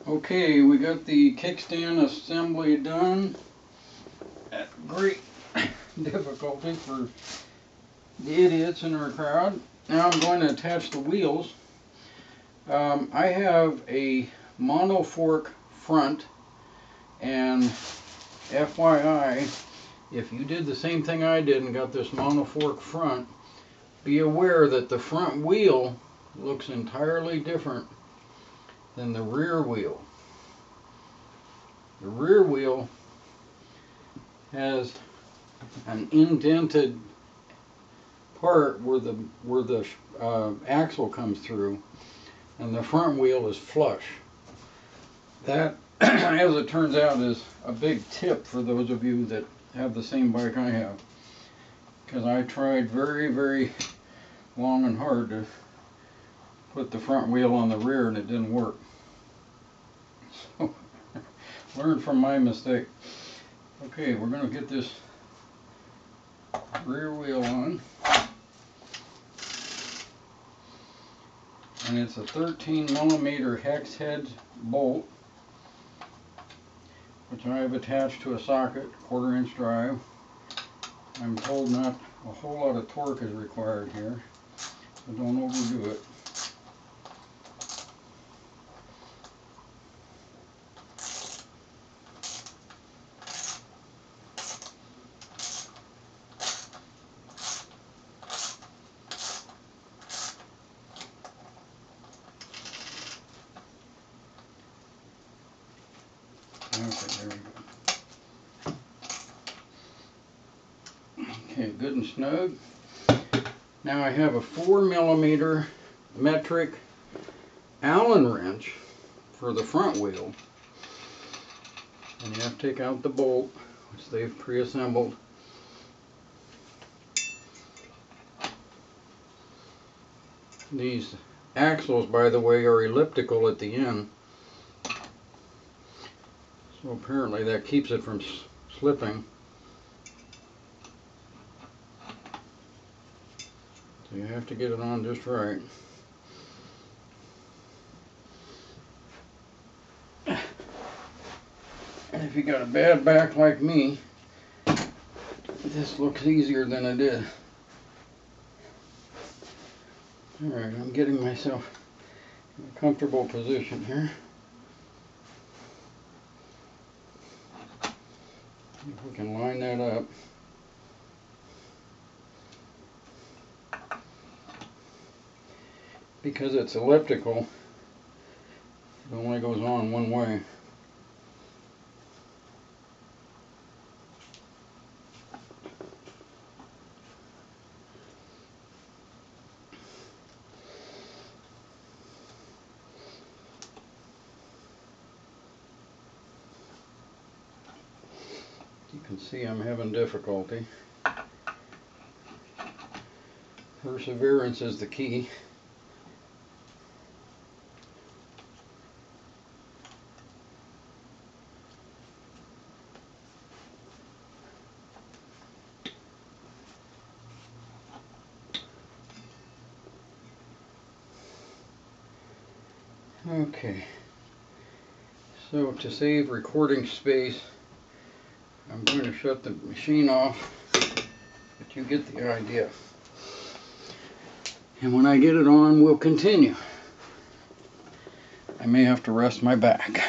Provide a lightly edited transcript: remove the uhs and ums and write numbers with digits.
Okay, we got the kickstand assembly done at great difficulty for the idiots in our crowd. Now I'm going to attach the wheels. I have a monofork front, and FYI, if you did the same thing I did and got this monofork front, be aware that the front wheel looks entirely different than the rear wheel. The rear wheel has an indented part where the axle comes through, and the front wheel is flush. That, as it turns out, is a big tip for those of you that have the same bike I have, because I tried very, very long and hard to put the front wheel on the rear and it didn't work. So, learn from my mistake. Okay, we're going to get this rear wheel on. And it's a 13mm hex head bolt, which I have attached to a socket, 1/4 inch drive. I'm told not a whole lot of torque is required here, so don't overdo it. Okay, there we go. Okay, good and snug. Now I have a 4mm metric Allen wrench for the front wheel. And you have to take out the bolt, which they've pre-assembled. These axles, by the way, are elliptical at the end. So apparently that keeps it from slipping. So you have to get it on just right. And if you got a bad back like me, this looks easier than it is. Alright, I'm getting myself in a comfortable position here. If we can line that up. Because it's elliptical, it only goes on one way. You can see I'm having difficulty. Perseverance is the key. Okay, so to save recording space, I'm going to shut the machine off, but you get the idea. And when I get it on, we'll continue. I may have to rest my back.